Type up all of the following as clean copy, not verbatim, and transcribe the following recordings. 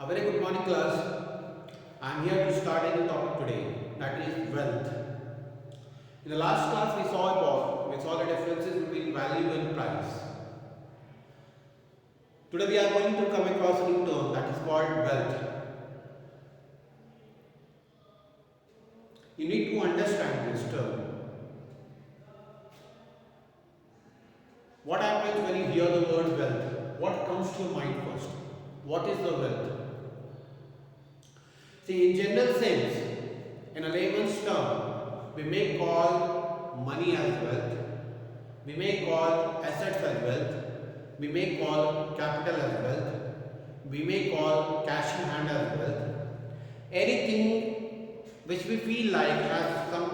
A very good morning, class. I am here to start a new topic today, that is wealth. In the last class, we saw the differences between value and price. Today, we are going to come across a new term that is called wealth. You need to understand this term. What happens when you hear the word wealth? What comes to your mind first? What is the wealth? See, in general sense, in a layman's term, we may call money as wealth, we may call assets as wealth, we may call capital as wealth, we may call cash in hand as wealth. Anything which we feel like has some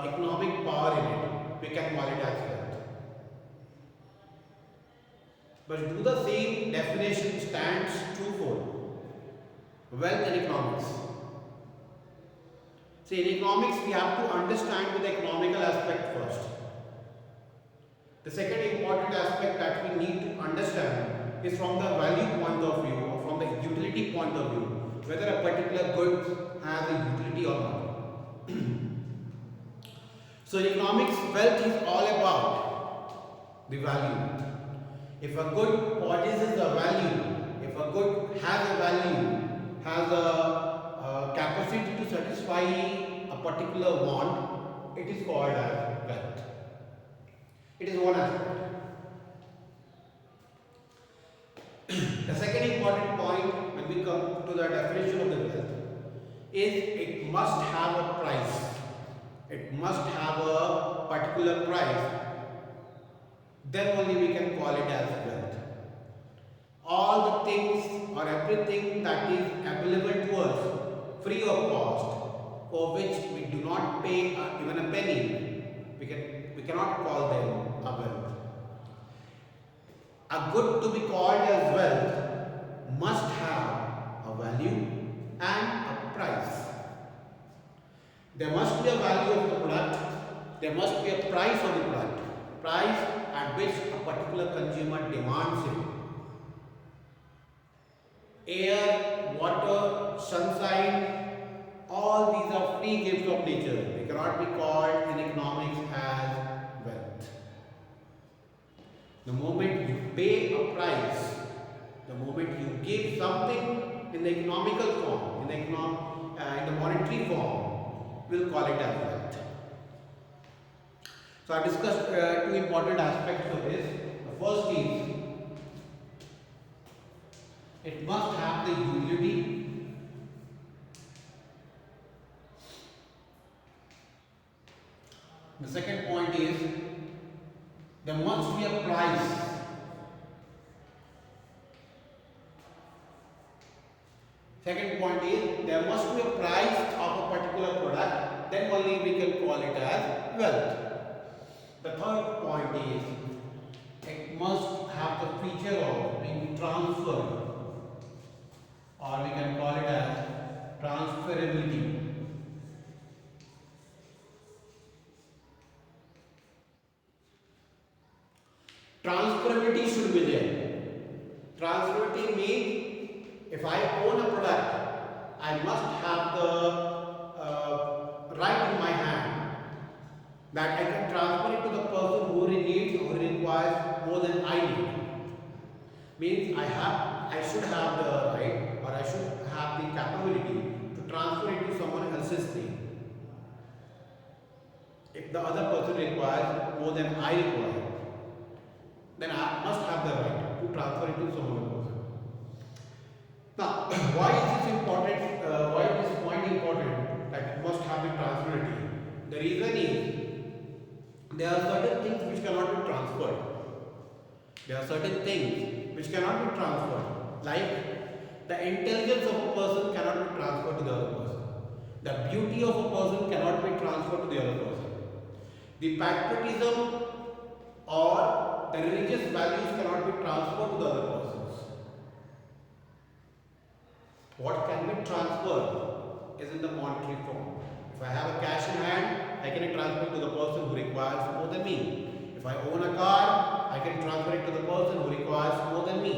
economic power in it, we can call it as wealth. But do the same definition stands true for wealth in economics? See, in economics, we have to understand the economical aspect first. The second important aspect that we need to understand is from the value point of view or from the utility point of view, whether a particular good has a utility or not. So, in economics, wealth is all about the value. If a good possesses a value, if a good has a value, has a capacity to satisfy a particular want, it is called as wealth. It is one aspect. The second important point when we come to the definition of the wealth is it must have a price. It must have a particular price. Then only we can call it as wealth. All the things or everything that is available to us free of cost, for which we do not pay even a penny, we cannot call them a wealth. A good to be called as wealth must have a value and a price. There must be a value of the product, there must be a price of the product, price at which a particular consumer demands it. Air, water, sunshine, all these are free gifts of nature. They cannot be called in economics as wealth. The moment you pay a price, the moment you give something in the economical form, in the monetary form, we'll call it as wealth. So I discussed two important aspects of this. The first is it must have the utility. The second point is there must be a price. Second point is there must be a price of a particular product, then only we can call it as wealth. The third point is it must have the feature of being transferred, or we can call it as transferability. Transferability should be there. Transferability means if I own a product, I must have the right in my hand that I can transfer it to the person who needs or requires more than I need. Means I should have the right, or I should have the capability to transfer it to someone else's name. If the other person requires more than I require, then I must have the right to transfer it to someone else. Now, why is this important? Why is this point important that it must have the transferability? The reason is there are certain things which cannot be transferred. There are certain things which cannot be transferred. Like the intelligence of a person cannot be transferred to the other person. The beauty of a person cannot be transferred to the other person. The patriotism or the religious values cannot be transferred to the other persons. What can be transferred is in the monetary form. If I have a cash in hand, I can transfer it to the person who requires more than me. If I own a car, I can transfer it to the person who requires more than me.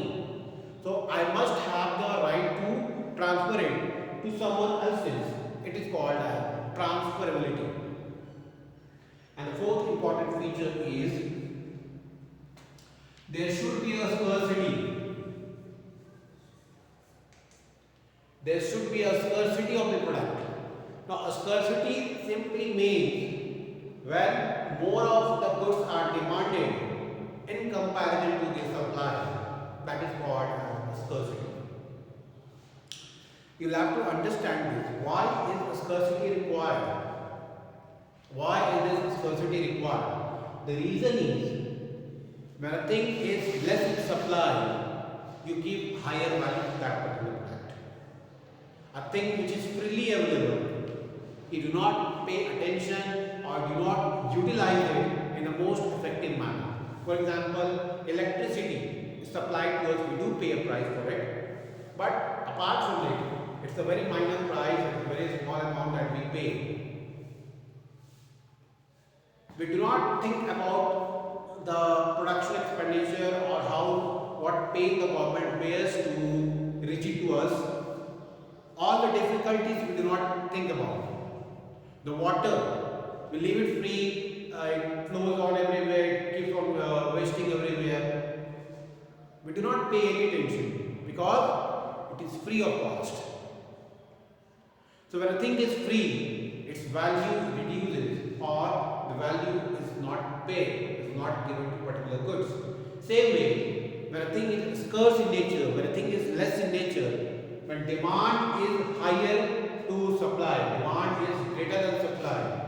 So I must have the right to to someone else's, it is called as transferability. And the fourth important feature is there should be a scarcity. There should be a scarcity of the product. Now, a scarcity simply means when more of the goods are demanded in comparison to the supply. That is called as scarcity. You will have to understand this. Why is a scarcity required? Why is this scarcity required? The reason is when a thing is less in supply, you give higher value to that particular product. A thing which is freely available, you do not pay attention or do not utilize it in the most effective manner. For example, electricity is supplied to us, we do pay a price for it, but apart from it, it's a very minor price, it's a very small amount that we pay. We do not think about the production expenditure or what pay the government bears to reach it to us. All the difficulties we do not think about. The water, we leave it free, it flows on everywhere, it keeps on wasting everywhere. We do not pay any attention because it is free of cost. So when a thing is free, its value reduces or the value is not paid, is not given to particular goods. Same way, when a thing is scarce in nature, when a thing is less in nature, when demand is higher to supply, demand is greater than supply.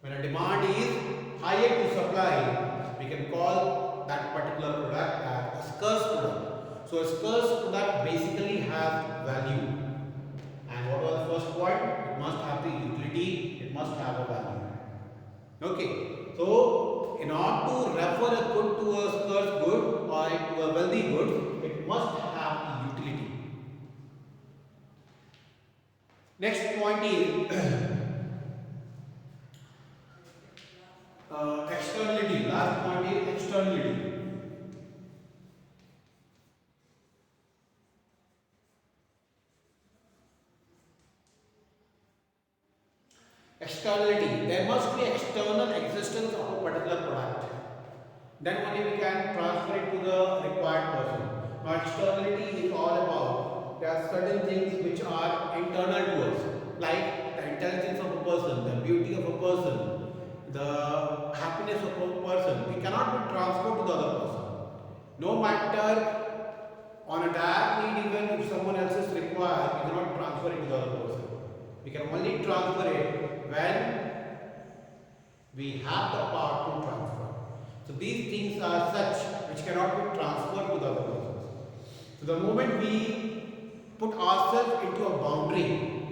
When a demand is higher to supply, we can call that particular product as a scarce product. So a scarce product basically has value. And what was the first point? It must have the utility, it must have a value. Okay, so in order to refer a good to a scarce good or to a wealthy good, it must have utility. Next point is externality. Last point is externality. Externality. There must be external existence of a particular product. Then only we can transfer it to the required person. Now externality is all about there are certain things which are internal to us, like the intelligence of a person, the beauty of a person, the happiness of a person. We cannot be transferred to the other person. No matter on a direct need, even if someone else is required, we cannot transfer it to the other person. We can only transfer it when we have the power to transfer. So these things are such which cannot be transferred to the other person. So the moment we put ourselves into a boundary,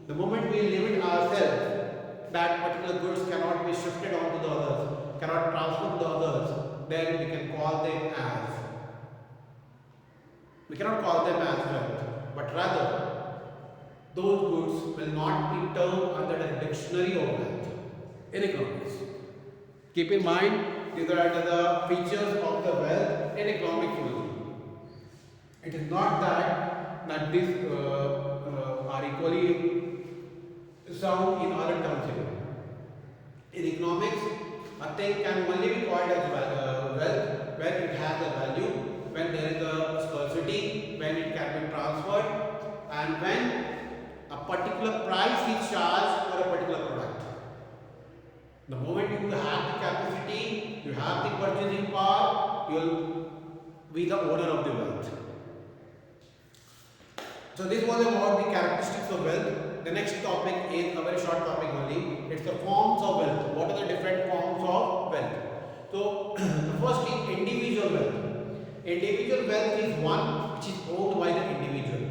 the moment we limit ourselves, that particular goods cannot be shifted onto the others, cannot transfer to the others, then we can call them as, we cannot call them as wealth, but rather those goods will not be termed under the dictionary of wealth in economics. Keep in mind, these are the features of the wealth in economics only. It is not that these are equally sound in other terms here. In economics, a thing can only be called as wealth when it has a value, when there is a scarcity, when it can be transferred, and when a particular price is charged for a particular product. The moment you have the capacity, you have the purchasing power, you will be the owner of the wealth. So this was about the characteristics of wealth. The next topic is a very short topic only. It's the forms of wealth. What are the different forms of wealth? So the first is individual wealth. Individual wealth is one which is owned by the individual.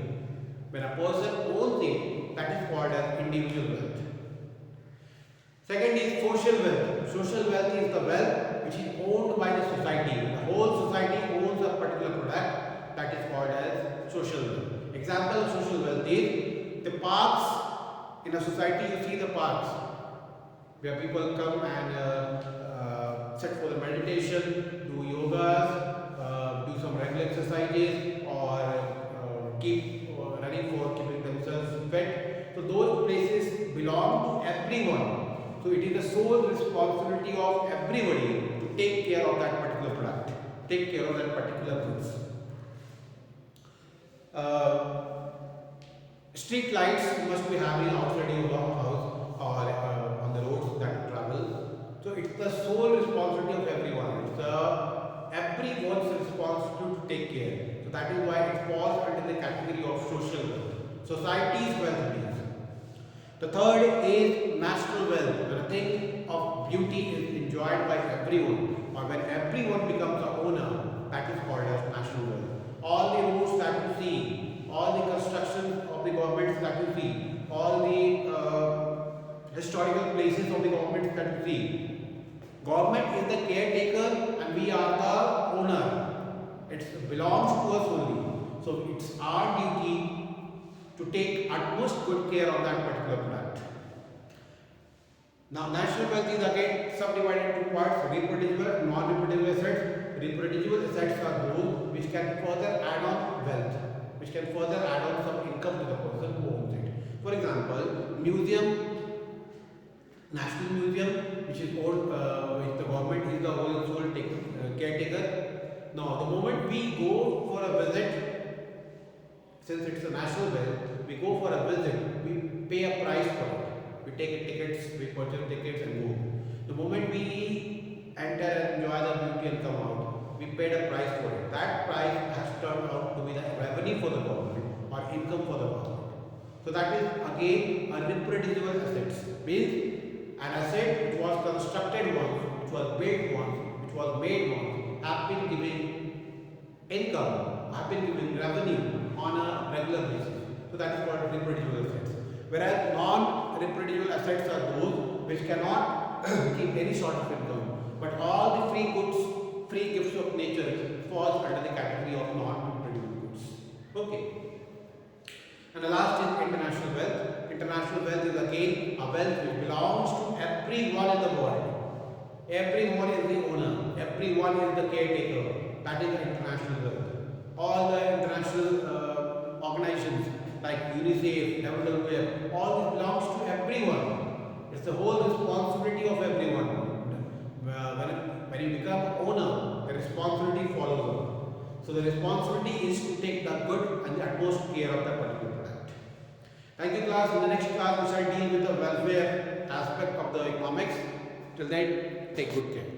When a person owns it, that is called as individual wealth. Second is social wealth. Social wealth is the wealth which is owned by the society. When the whole society owns a particular product, that is called as social wealth. Example of social wealth is the parks. In a society, you see the parks where people come and sit for the meditation, do yogas, do some regular exercises, or keep So it is the sole responsibility of everybody to take care of that particular product, take care of that particular goods. Street lights must be having outside your house or on the roads that you travel. So it's the sole responsibility of everyone. It's everyone's responsibility to take care. So that is why it falls under the category of social wealth. Society's wealth means. The third is national wealth. When a thing of beauty is enjoyed by everyone, or when everyone becomes a owner, that is called as national wealth. All the roads that you see, all the construction of the governments that you see, all the historical places of the governments that you see, government is the caretaker and we are the owner. It belongs to us only. So it's our duty to take utmost good care of that particular product. Now, national wealth is again subdivided into parts: reproducible and non-reproducible assets. Reproducible assets are those which can further add on wealth, which can further add on some income to the person who owns it. For example, museum, National Museum, which is owned, which the government is the whole and sole caretaker. Now, the moment we go for a visit, since it's a national wealth, we go for a visit, we pay a price for it. We take tickets, we purchase tickets and go. The moment we enter and enjoy the beauty and come out, we paid a price for it. That price has turned out to be the revenue for the government or income for the government. So that is again a reproducible assets. Means an asset which was constructed once, which was built once, which was made once, have been giving income, have been giving revenue on a regular basis. So that is called reproducible assets. Whereas non-reproducible assets are those which cannot give any sort of income. But all the free goods, free gifts of nature falls under the category of non-reproducible goods. Okay. And the last is international wealth. International wealth is again a wealth which belongs to everyone in the world. Everyone is the owner. Everyone is the caretaker. That is international wealth. All the international organizations like UNICEF, WWF, all this belongs to everyone. It's the whole responsibility of everyone. When you become owner, the responsibility follows on. So the responsibility is to take the good and the utmost care of that particular product. Thank you, class. In the next class, we shall deal with the welfare aspect of the economics. Till then, take good care.